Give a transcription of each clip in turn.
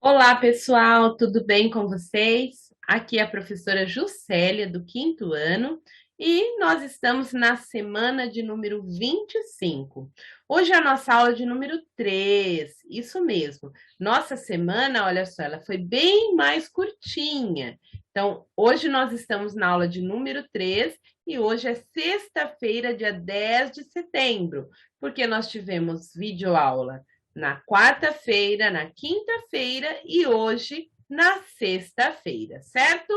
Olá, pessoal, tudo bem com vocês? Aqui é a professora Juscelia, do quinto ano, e nós estamos na semana de número 25. Hoje é a nossa aula de número 3, isso mesmo. Nossa semana, olha só, ela foi bem mais curtinha. Então, hoje nós estamos na aula de número 3 e hoje é sexta-feira, dia 10 de setembro, porque nós tivemos videoaula na quarta-feira, na quinta-feira e hoje na sexta-feira, certo?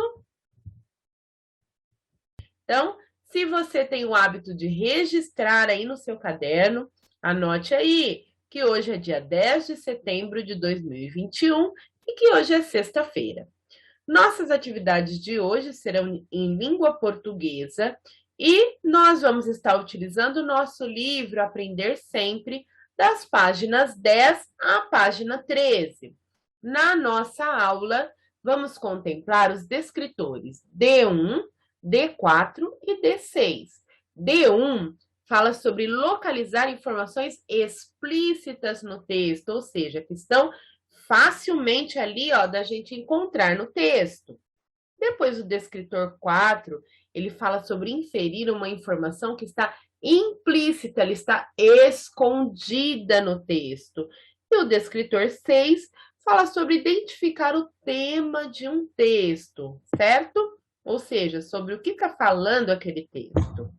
Então, se você tem o hábito de registrar aí no seu caderno, anote aí que hoje é dia 10 de setembro de 2021 e que hoje é sexta-feira. Nossas atividades de hoje serão em língua portuguesa e nós vamos estar utilizando o nosso livro Aprender Sempre, das páginas 10 à página 13. Na nossa aula, vamos contemplar os descritores D1, D4 e D6. D1 fala sobre localizar informações explícitas no texto, ou seja, que estão facilmente ali, ó, da gente encontrar no texto. Depois, o descritor 4, ele fala sobre inferir uma informação que está implícita, ela está escondida no texto. E o descritor 6 fala sobre identificar o tema de um texto, certo? Ou seja, sobre o que está falando aquele texto.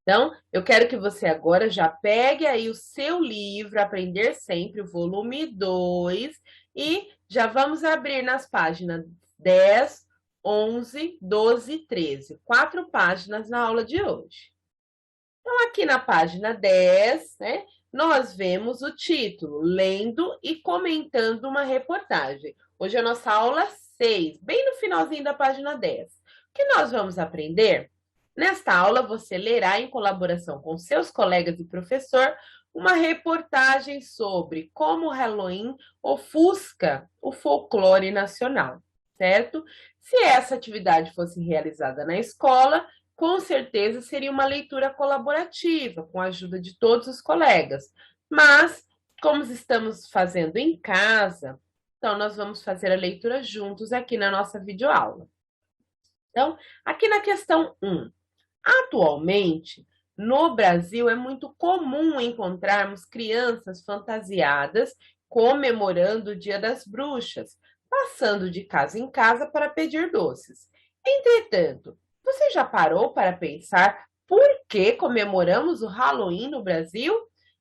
Então, eu quero que você agora já pegue aí o seu livro, Aprender Sempre, o volume 2, e já vamos abrir nas páginas 10, 11, 12 e 13. 4 páginas na aula de hoje. Então, aqui na página 10, né, nós vemos o título, Lendo e Comentando uma Reportagem. Hoje é a nossa aula 6, bem no finalzinho da página 10. O que nós vamos aprender? Nesta aula, você lerá, em colaboração com seus colegas e professor, uma reportagem sobre como o Halloween ofusca o folclore nacional, certo? Se essa atividade fosse realizada na escola, com certeza seria uma leitura colaborativa, com a ajuda de todos os colegas. Mas, como estamos fazendo em casa, então nós vamos fazer a leitura juntos aqui na nossa videoaula. Então, aqui na questão 1. Atualmente, no Brasil, é muito comum encontrarmos crianças fantasiadas comemorando o Dia das Bruxas, passando de casa em casa para pedir doces. Entretanto, você já parou para pensar por que comemoramos o Halloween no Brasil?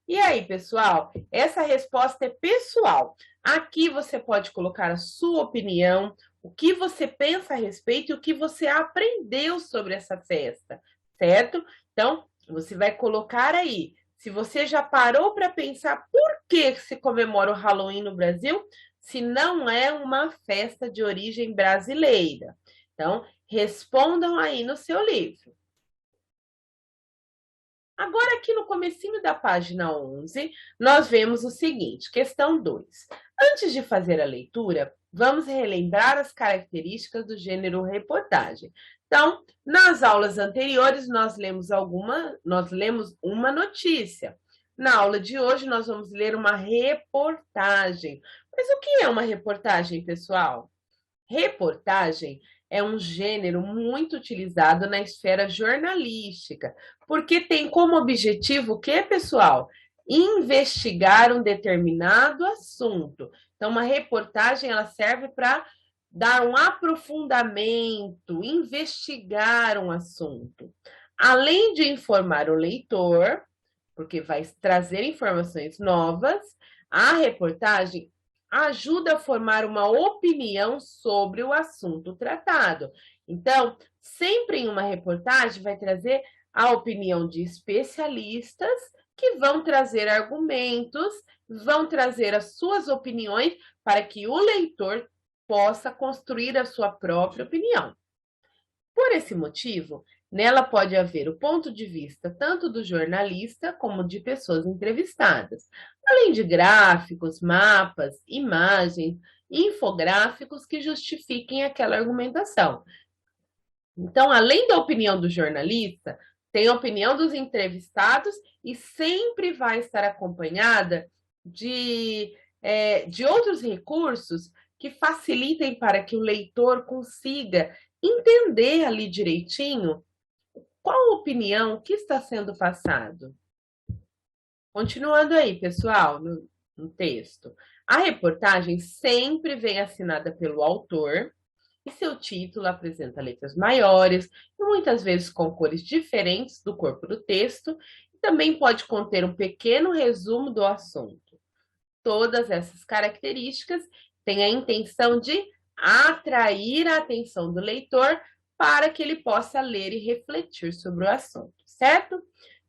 E aí, pessoal? Essa resposta é pessoal. Aqui você pode colocar a sua opinião, o que você pensa a respeito e o que você aprendeu sobre essa festa, certo? Então, você vai colocar aí. Se você já parou para pensar por que se comemora o Halloween no Brasil, se não é uma festa de origem brasileira. Então, respondam aí no seu livro. Agora, aqui no comecinho da página 11, nós vemos o seguinte, questão 2. Antes de fazer a leitura, vamos relembrar as características do gênero reportagem. Então, nas aulas anteriores, nós lemos uma notícia. Na aula de hoje, nós vamos ler uma reportagem. Mas o que é uma reportagem, pessoal? Reportagem é um gênero muito utilizado na esfera jornalística, porque tem como objetivo o que, pessoal? Investigar um determinado assunto. Então, uma reportagem ela serve para dar um aprofundamento, investigar um assunto. Além de informar o leitor, porque vai trazer informações novas, a reportagem ajuda a formar uma opinião sobre o assunto tratado. Então, sempre em uma reportagem vai trazer a opinião de especialistas que vão trazer argumentos, vão trazer as suas opiniões para que o leitor possa construir a sua própria opinião. Por esse motivo, nela pode haver o ponto de vista tanto do jornalista como de pessoas entrevistadas, além de gráficos, mapas, imagens, infográficos que justifiquem aquela argumentação. Então, além da opinião do jornalista, tem a opinião dos entrevistados e sempre vai estar acompanhada de de outros recursos que facilitem para que o leitor consiga entender ali direitinho qual a opinião que está sendo passado. Continuando aí, pessoal, no texto. A reportagem sempre vem assinada pelo autor e seu título apresenta letras maiores e muitas vezes com cores diferentes do corpo do texto e também pode conter um pequeno resumo do assunto. Todas essas características têm a intenção de atrair a atenção do leitor para que ele possa ler e refletir sobre o assunto, certo?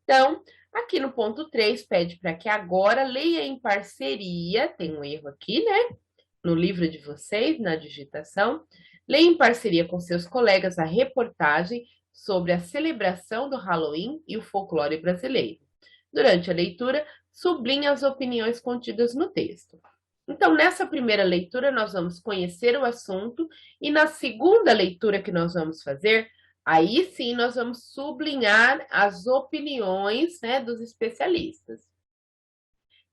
Então, aqui no ponto 3, pede para que agora leia em parceria, tem um erro aqui, né? No livro de vocês, na digitação, leia em parceria com seus colegas a reportagem sobre a celebração do Halloween e o folclore brasileiro. Durante a leitura, sublinhe as opiniões contidas no texto. Então, nessa primeira leitura, nós vamos conhecer o assunto, e na segunda leitura que nós vamos fazer, aí sim nós vamos sublinhar as opiniões, né, dos especialistas.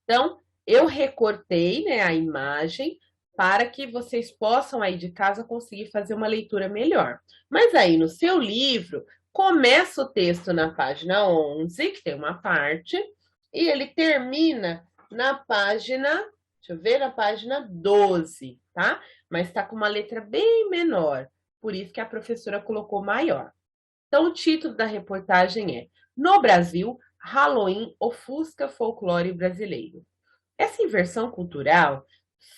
Então, eu recortei, né, a imagem para que vocês possam aí de casa conseguir fazer uma leitura melhor. Mas aí no seu livro, começa o texto na página 11, que tem uma parte, e ele termina na página, deixa eu ver, na página 12, tá? Mas está com uma letra bem menor, por isso que a professora colocou maior. Então, o título da reportagem é No Brasil, Halloween ofusca folclore brasileiro. Essa inversão cultural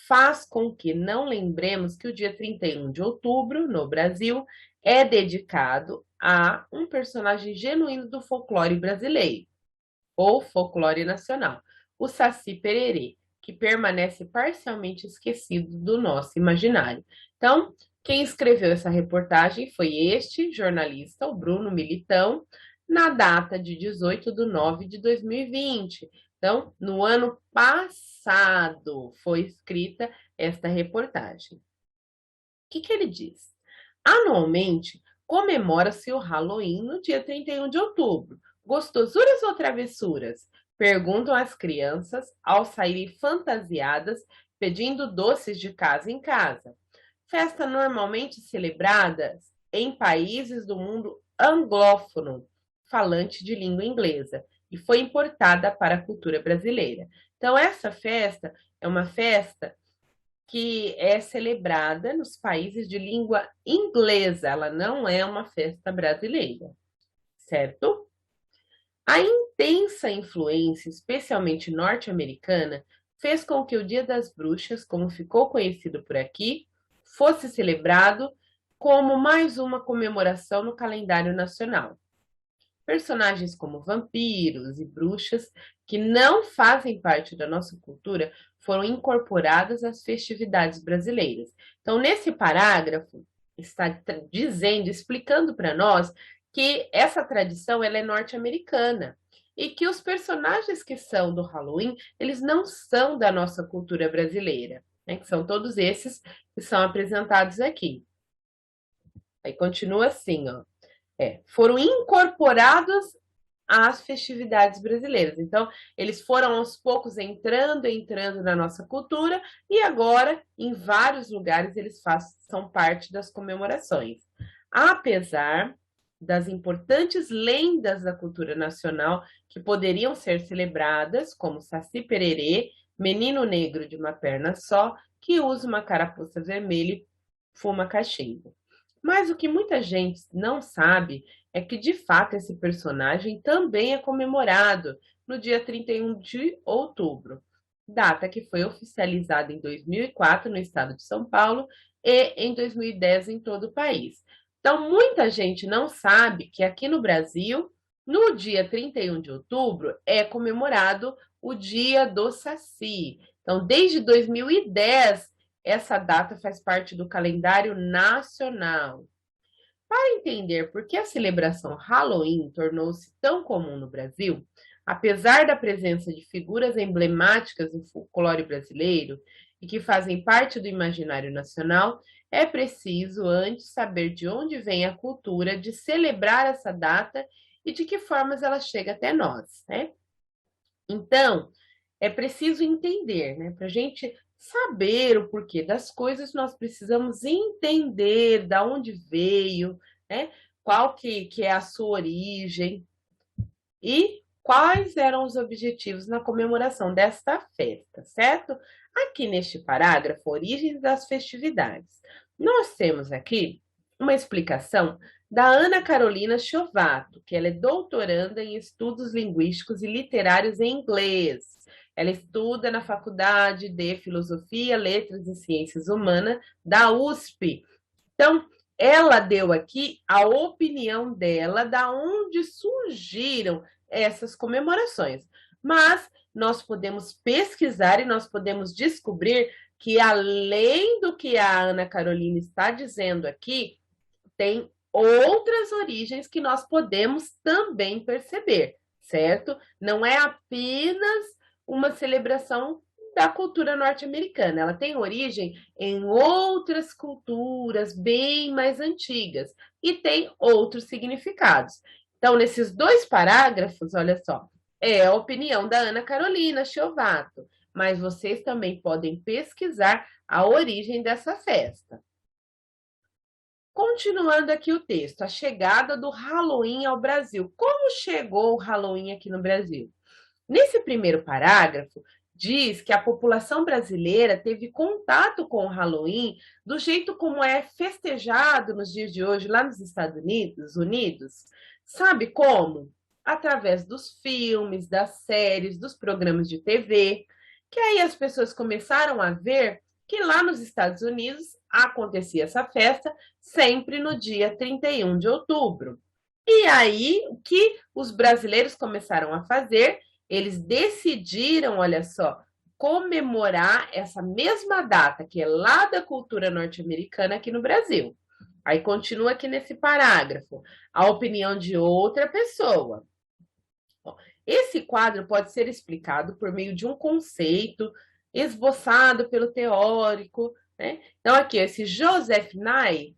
faz com que não lembremos que o dia 31 de outubro, no Brasil, é dedicado a um personagem genuíno do folclore brasileiro, ou folclore nacional, o Saci Pererê, que permanece parcialmente esquecido do nosso imaginário. Então, quem escreveu essa reportagem foi este jornalista, o Bruno Militão, na data de 18/9/2020. Então, no ano passado foi escrita esta reportagem. O que ele diz? Anualmente, comemora-se o Halloween no dia 31 de outubro. Gostosuras ou travessuras? Perguntam as crianças ao saírem fantasiadas, pedindo doces de casa em casa. Festa normalmente celebrada em países do mundo anglófono, falante de língua inglesa, e foi importada para a cultura brasileira. Então, essa festa é uma festa que é celebrada nos países de língua inglesa, ela não é uma festa brasileira, certo? A intensa influência, especialmente norte-americana, fez com que o Dia das Bruxas, como ficou conhecido por aqui, fosse celebrado como mais uma comemoração no calendário nacional. Personagens como vampiros e bruxas, que não fazem parte da nossa cultura, foram incorporadas às festividades brasileiras. Então, nesse parágrafo, está dizendo, explicando para nós que essa tradição ela é norte-americana e que os personagens que são do Halloween, eles não são da nossa cultura brasileira, né? Que são todos esses que são apresentados aqui. Aí continua assim, ó. Foram incorporados às festividades brasileiras. Então, eles foram aos poucos entrando na nossa cultura e agora, em vários lugares, eles são parte das comemorações. Apesar das importantes lendas da cultura nacional que poderiam ser celebradas, como Saci Pererê, menino negro de uma perna só, que usa uma carapuça vermelha e fuma cachimbo. Mas o que muita gente não sabe é que, de fato, esse personagem também é comemorado no dia 31 de outubro, data que foi oficializada em 2004 no estado de São Paulo e em 2010 em todo o país. Então, muita gente não sabe que aqui no Brasil, no dia 31 de outubro, é comemorado o Dia do Saci. Então, desde 2010, essa data faz parte do calendário nacional. Para entender por que a celebração Halloween tornou-se tão comum no Brasil, apesar da presença de figuras emblemáticas do folclore brasileiro e que fazem parte do imaginário nacional, é preciso antes saber de onde vem a cultura de celebrar essa data e de que formas ela chega até nós, né? Então, é preciso entender, né? Para a gente saber o porquê das coisas, nós precisamos entender da onde veio, né? Qual que é a sua origem e quais eram os objetivos na comemoração desta festa, certo? Aqui neste parágrafo, Origens das Festividades, nós temos aqui uma explicação da Ana Carolina Chovato, que ela é doutoranda em estudos linguísticos e literários em inglês. Ela estuda na Faculdade de Filosofia, Letras e Ciências Humanas da USP. Então, ela deu aqui a opinião dela da onde surgiram essas comemorações. Mas nós podemos pesquisar e nós podemos descobrir que, além do que a Ana Carolina está dizendo aqui, tem outras origens que nós podemos também perceber, certo? Não é apenas uma celebração da cultura norte-americana, ela tem origem em outras culturas bem mais antigas e tem outros significados. Então, nesses dois parágrafos, olha só, é a opinião da Ana Carolina Chovato, mas vocês também podem pesquisar a origem dessa festa. Continuando aqui o texto, a chegada do Halloween ao Brasil. Como chegou o Halloween aqui no Brasil? Nesse primeiro parágrafo, diz que a população brasileira teve contato com o Halloween do jeito como é festejado nos dias de hoje lá nos Estados Unidos. Sabe como? Através dos filmes, das séries, dos programas de TV, que aí as pessoas começaram a ver que lá nos Estados Unidos acontecia essa festa sempre no dia 31 de outubro. E aí, o que os brasileiros começaram a fazer? Eles decidiram, olha só, comemorar essa mesma data, que é lá da cultura norte-americana aqui no Brasil. Aí continua aqui nesse parágrafo, a opinião de outra pessoa. Esse quadro pode ser explicado por meio de um conceito esboçado pelo teórico, né? Então, aqui, esse Joseph Nye,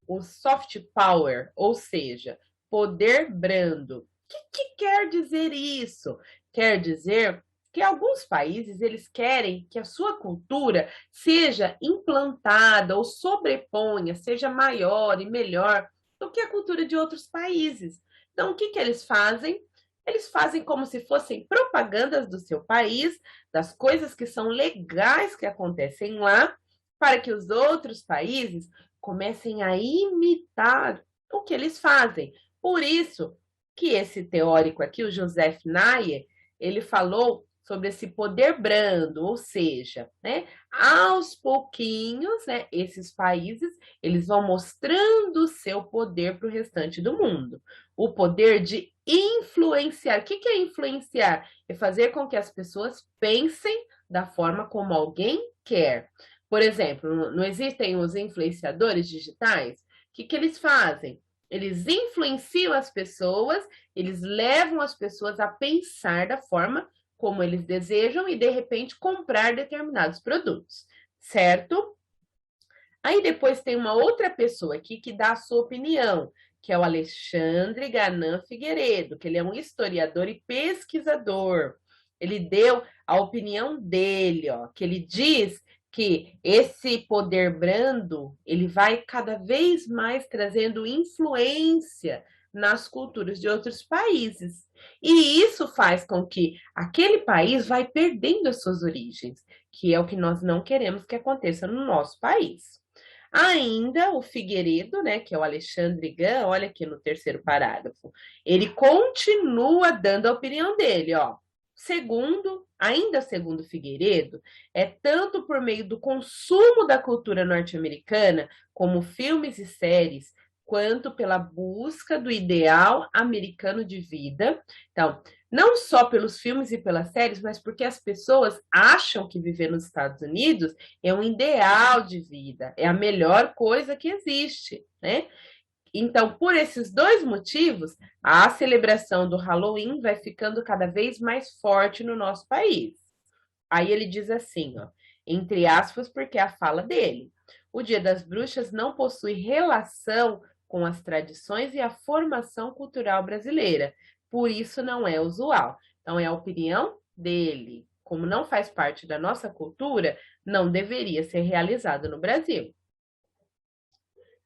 o soft power, ou seja, poder brando. O que quer dizer isso? Quer dizer que alguns países eles querem que a sua cultura seja implantada ou sobreponha, seja maior e melhor do que a cultura de outros países. Então, o que eles fazem? Eles fazem como se fossem propagandas do seu país, das coisas que são legais que acontecem lá, para que os outros países comecem a imitar o que eles fazem. Por isso que esse teórico aqui, o Joseph Nye, ele falou sobre esse poder brando, ou seja, né, aos pouquinhos, né, esses países eles vão mostrando o seu poder para o restante do mundo. O poder de influenciar. O que é influenciar? É fazer com que as pessoas pensem da forma como alguém quer. Por exemplo, não existem os influenciadores digitais? O que eles fazem? Eles influenciam as pessoas, eles levam as pessoas a pensar da forma como eles desejam e, de repente, comprar determinados produtos, certo? Aí depois tem uma outra pessoa aqui que dá a sua opinião, que é o Alexandre Ganan Figueiredo, que ele é um historiador e pesquisador. Ele deu a opinião dele, ó, que ele diz que esse poder brando, ele vai cada vez mais trazendo influência nas culturas de outros países. E isso faz com que aquele país vai perdendo as suas origens, que é o que nós não queremos que aconteça no nosso país. Ainda o Figueiredo, né, que é o Alexandre Gan, olha aqui no terceiro parágrafo, ele continua dando a opinião dele, ó. Ainda segundo Figueiredo, é tanto por meio do consumo da cultura norte-americana, como filmes e séries, quanto pela busca do ideal americano de vida. Então, não só pelos filmes e pelas séries, mas porque as pessoas acham que viver nos Estados Unidos é um ideal de vida, é a melhor coisa que existe, né? Então, por esses dois motivos, a celebração do Halloween vai ficando cada vez mais forte no nosso país. Aí ele diz assim, ó, entre aspas, porque é a fala dele. O Dia das Bruxas não possui relação com as tradições e a formação cultural brasileira, por isso não é usual. Então, é a opinião dele. como não faz parte da nossa cultura, não deveria ser realizado no Brasil.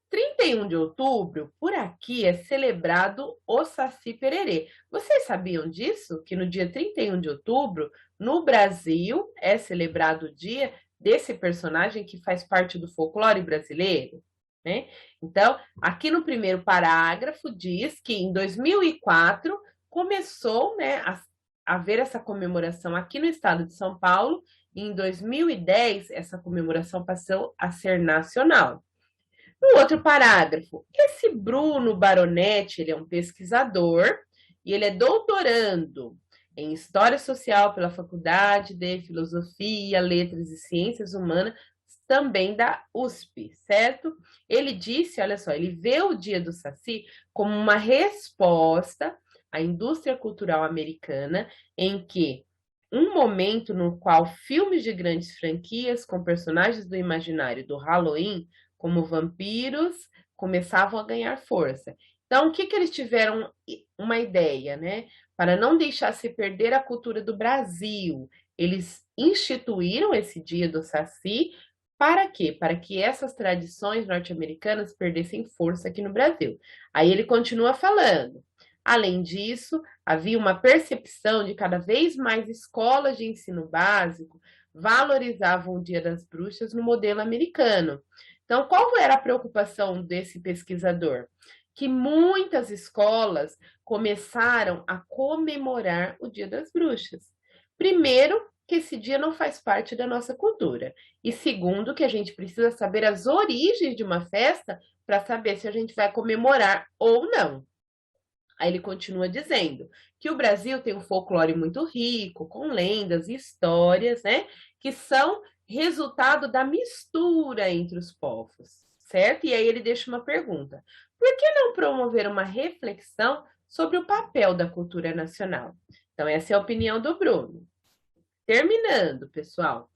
31 de outubro, por aqui, é celebrado o Saci Pererê. Vocês sabiam disso? Que no dia 31 de outubro, no Brasil, é celebrado o dia desse personagem que faz parte do folclore brasileiro? Né? Então, aqui no primeiro parágrafo diz que em 2004 começou, né, a haver essa comemoração aqui no estado de São Paulo, e em 2010 essa comemoração passou a ser nacional. No outro parágrafo, esse Bruno Baronetti, ele é um pesquisador e ele é doutorando em História Social pela Faculdade de Filosofia, Letras e Ciências Humanas, também da USP, certo? Ele disse, olha só, ele vê o Dia do Saci como uma resposta à indústria cultural americana, em que um momento no qual filmes de grandes franquias com personagens do imaginário do Halloween como vampiros, começavam a ganhar força. Então, o que eles tiveram uma ideia, né? Para não deixar se perder a cultura do Brasil, eles instituíram esse Dia do Saci. Para quê? Para que essas tradições norte-americanas perdessem força aqui no Brasil. Aí ele continua falando. Além disso, havia uma percepção de cada vez mais escolas de ensino básico valorizavam o Dia das Bruxas no modelo americano. Então, qual era a preocupação desse pesquisador? Que muitas escolas começaram a comemorar o Dia das Bruxas. Primeiro, que esse dia não faz parte da nossa cultura. E segundo, que a gente precisa saber as origens de uma festa para saber se a gente vai comemorar ou não. Aí ele continua dizendo que o Brasil tem um folclore muito rico, com lendas e histórias, né? Que são resultado da mistura entre os povos, certo? E aí ele deixa uma pergunta: por que não promover uma reflexão sobre o papel da cultura nacional? Então, essa é a opinião do Bruno. Terminando, pessoal.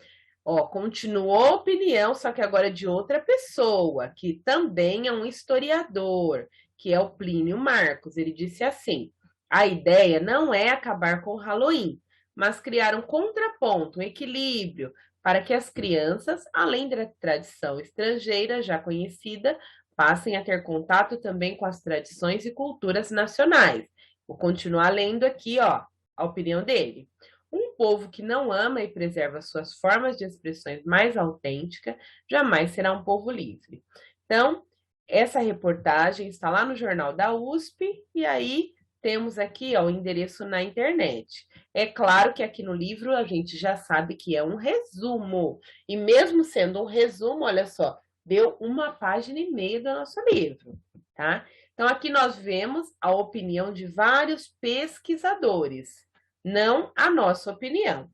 Ó, continuou a opinião, só que agora de outra pessoa, que também é um historiador, que é o Plínio Marcos. Ele disse assim: a ideia não é acabar com o Halloween, mas criar um contraponto, um equilíbrio, para que as crianças, além da tradição estrangeira já conhecida, passem a ter contato também com as tradições e culturas nacionais. Vou continuar lendo aqui, ó, a opinião dele. Um povo que não ama e preserva suas formas de expressões mais autênticas jamais será um povo livre. Então, essa reportagem está lá no jornal da USP e aí temos aqui ó, o endereço na internet. É claro que aqui no livro a gente já sabe que é um resumo. E mesmo sendo um resumo, olha só, deu 1,5 página do nosso livro, tá? Então, aqui nós vemos a opinião de vários pesquisadores, não a nossa opinião.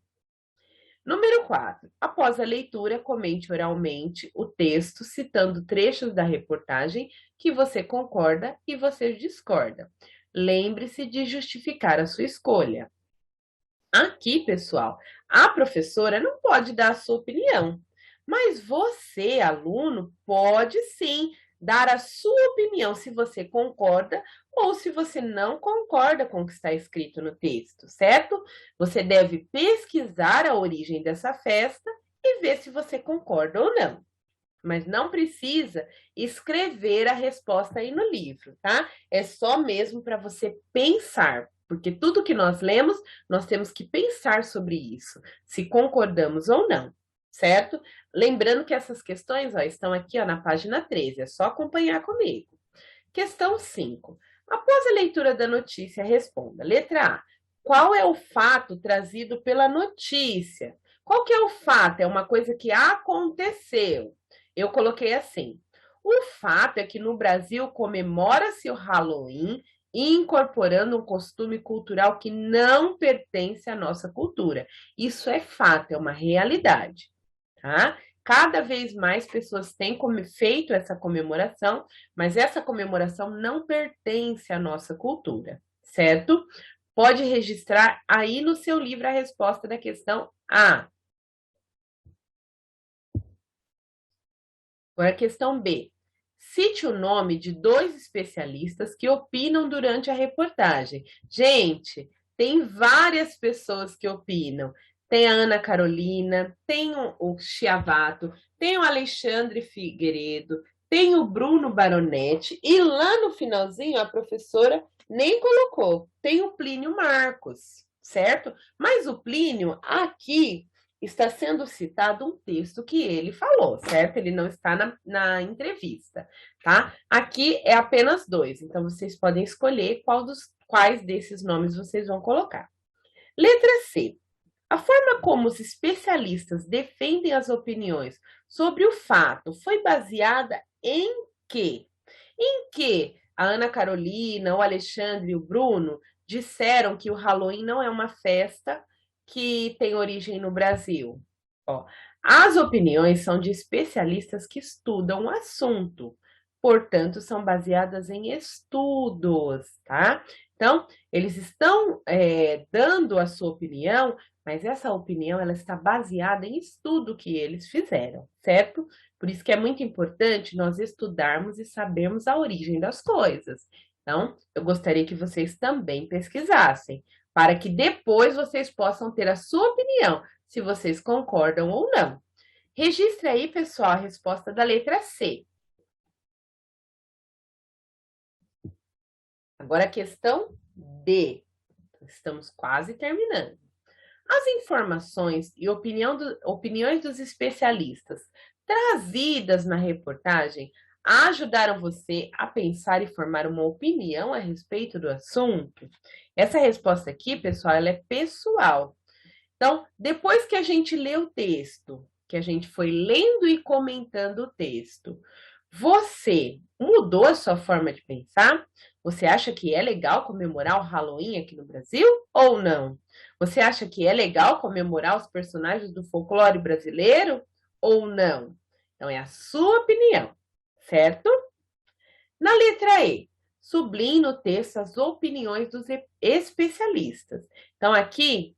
Número 4. Após a leitura, comente oralmente o texto, citando trechos da reportagem que você concorda e você discorda. Lembre-se de justificar a sua escolha. Aqui, pessoal, a professora não pode dar a sua opinião, mas você, aluno, pode sim dar a sua opinião se você concorda ou se você não concorda com o que está escrito no texto, certo? Você deve pesquisar a origem dessa festa e ver se você concorda ou não. Mas não precisa escrever a resposta aí no livro, tá? É só mesmo para você pensar, porque tudo que nós lemos, nós temos que pensar sobre isso, se concordamos ou não, certo? Lembrando que essas questões ó, estão aqui ó, na página 13, é só acompanhar comigo. Questão 5. Após a leitura da notícia, responda. Letra A. Qual é o fato trazido pela notícia? Qual que é o fato? É uma coisa que aconteceu. Eu coloquei assim. O fato é que no Brasil comemora-se o Halloween, incorporando um costume cultural que não pertence à nossa cultura. Isso é fato, é uma realidade, tá? Cada vez mais pessoas têm feito essa comemoração, mas essa comemoração não pertence à nossa cultura, certo? Pode registrar aí no seu livro a resposta da questão A. Agora, a questão B. Cite o nome de 2 especialistas que opinam durante a reportagem. Gente, tem várias pessoas que opinam. tem a Ana Carolina, tem o Chiavato, tem o Alexandre Figueiredo, tem o Bruno Baronetti, e lá no finalzinho a professora nem colocou, tem o Plínio Marcos, certo? Mas o Plínio, aqui, está sendo citado um texto que ele falou, certo? Ele não está na entrevista, tá? Aqui é apenas dois, então vocês podem escolher quais desses nomes vocês vão colocar. Letra C. A forma como os especialistas defendem as opiniões sobre o fato foi baseada em quê? Em que a Ana Carolina, o Alexandre e o Bruno disseram que o Halloween não é uma festa que tem origem no Brasil. Ó, as opiniões são de especialistas que estudam o assunto, portanto, são baseadas em estudos, tá? Então, eles estão dando a sua opinião, mas essa opinião ela está baseada em estudo que eles fizeram, certo? Por isso que é muito importante nós estudarmos e sabermos a origem das coisas. Então, eu gostaria que vocês também pesquisassem, para que depois vocês possam ter a sua opinião, se vocês concordam ou não. Registre aí, pessoal, a resposta da letra C. Agora a questão D. Estamos quase terminando. As informações e opiniões dos especialistas trazidas na reportagem ajudaram você a pensar e formar uma opinião a respeito do assunto? Essa resposta aqui, pessoal, ela é pessoal. Então, depois que a gente lê o texto, que a gente foi lendo e comentando o texto, você mudou a sua forma de pensar? Você acha que é legal comemorar o Halloween aqui no Brasil ou não? Você acha que é legal comemorar os personagens do folclore brasileiro ou não? Então, é a sua opinião, certo? Na letra E, sublinhe no texto as opiniões dos especialistas. Então, aqui,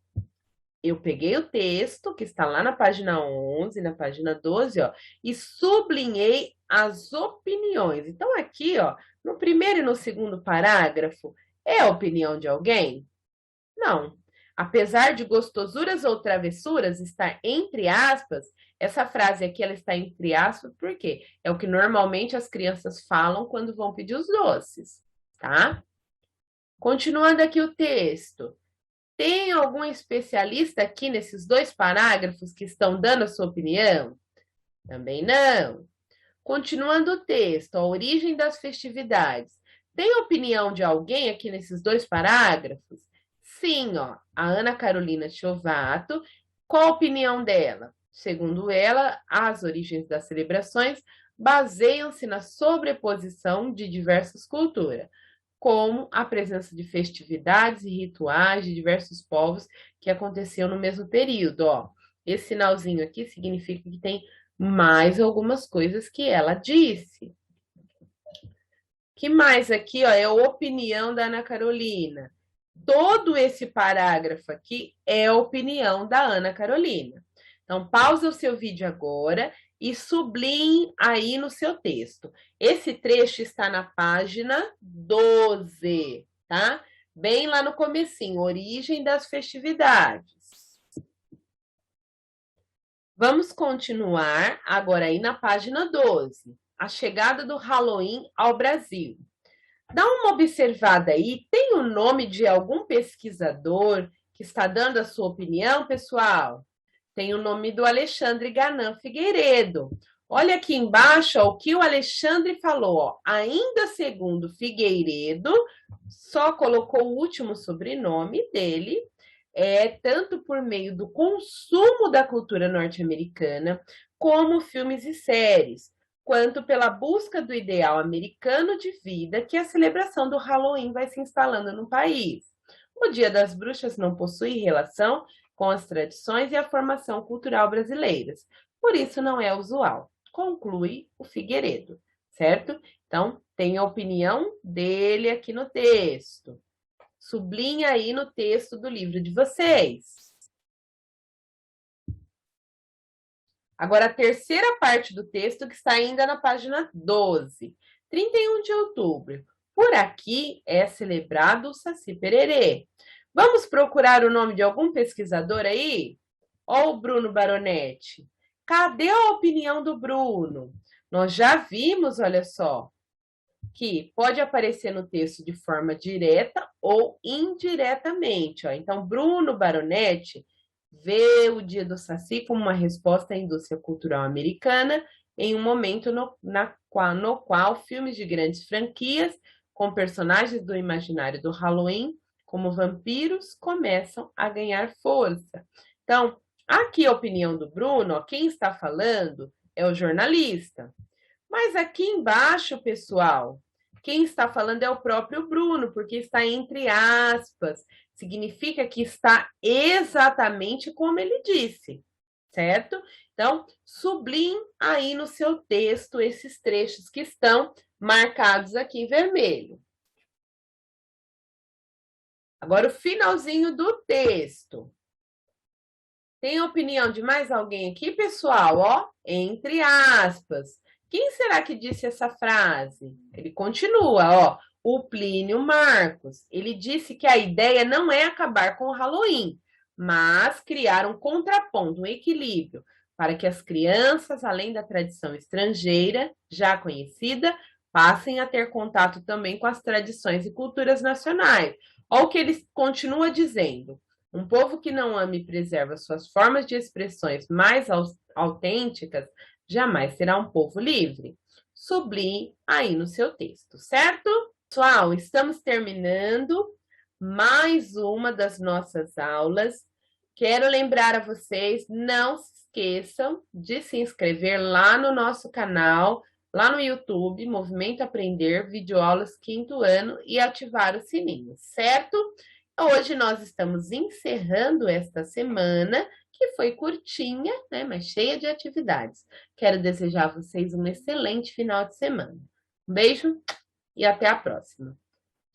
eu peguei o texto, que está lá na página 11, na página 12, ó, e sublinhei as opiniões. Então, aqui, ó, no primeiro e no segundo parágrafo, é a opinião de alguém? Não. Apesar de gostosuras ou travessuras estar entre aspas, essa frase aqui ela está entre aspas porque é o que normalmente as crianças falam quando vão pedir os doces, tá? Continuando aqui o texto. Tem algum especialista aqui nesses dois parágrafos que estão dando a sua opinião? Também não. Continuando o texto, a origem das festividades. Tem opinião de alguém aqui nesses dois parágrafos? Sim, ó, a Ana Carolina Chiovato. Qual a opinião dela? Segundo ela, as origens das celebrações baseiam-se na sobreposição de diversas culturas, como a presença de festividades e rituais de diversos povos que aconteciam no mesmo período. Ó, esse sinalzinho aqui significa que tem mais algumas coisas que ela disse. Que mais aqui, ó, é a opinião da Ana Carolina. Todo esse parágrafo aqui é a opinião da Ana Carolina. Então, pausa o seu vídeo agora e sublinhe aí no seu texto. Esse trecho está na página 12, tá? Bem lá no comecinho, origem das festividades. Vamos continuar agora aí na página 12, a chegada do Halloween ao Brasil. Dá uma observada aí, tem o nome de algum pesquisador que está dando a sua opinião, pessoal? Tem o nome do Alexandre Ganan Figueiredo. Olha aqui embaixo ó, o que o Alexandre falou. Ó. Ainda segundo Figueiredo, só colocou o último sobrenome dele, tanto por meio do consumo da cultura norte-americana, como filmes e séries, quanto pela busca do ideal americano de vida que a celebração do Halloween vai se instalando no país. O Dia das Bruxas não possui relação com as tradições e a formação cultural brasileiras, por isso não é usual, conclui o Figueiredo, certo? Então, tem a opinião dele aqui no texto. Sublinha aí no texto do livro de vocês. Agora, a terceira parte do texto que está ainda na página 12. 31 de outubro. Por aqui é celebrado o Saci Pererê. Vamos procurar o nome de algum pesquisador aí? Ó o Bruno Baronetti. Cadê a opinião do Bruno? Nós já vimos, olha só, que pode aparecer no texto de forma direta ou indiretamente. Ó. Então, Bruno Baronetti vê o Dia do Saci como uma resposta à indústria cultural americana em um momento no qual filmes de grandes franquias, com personagens do imaginário do Halloween, como vampiros, começam a ganhar força. Então, aqui a opinião do Bruno, ó, quem está falando é o jornalista. Mas aqui embaixo, pessoal, quem está falando é o próprio Bruno, porque está entre aspas. Significa que está exatamente como ele disse, certo? Então, sublinhe aí no seu texto esses trechos que estão marcados aqui em vermelho. Agora, o finalzinho do texto. Tem opinião de mais alguém aqui, pessoal? Ó, entre aspas. Quem será que disse essa frase? Ele continua, ó. O Plínio Marcos. Ele disse que a ideia não é acabar com o Halloween, mas criar um contraponto, um equilíbrio, para que as crianças, além da tradição estrangeira, já conhecida, passem a ter contato também com as tradições e culturas nacionais. Olha o que ele continua dizendo. Um povo que não ama e preserva suas formas de expressões mais autênticas jamais será um povo livre. Sublinhe aí no seu texto, certo? Pessoal, estamos terminando mais uma das nossas aulas. Quero lembrar a vocês, não se esqueçam de se inscrever lá no nosso canal, lá no YouTube, Movimento Aprender, videoaulas 5º ano e ativar o sininho, certo? Hoje nós estamos encerrando esta semana, que foi curtinha, né, mas cheia de atividades. Quero desejar a vocês um excelente final de semana. Um beijo e até a próxima.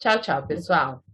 Tchau, tchau, pessoal.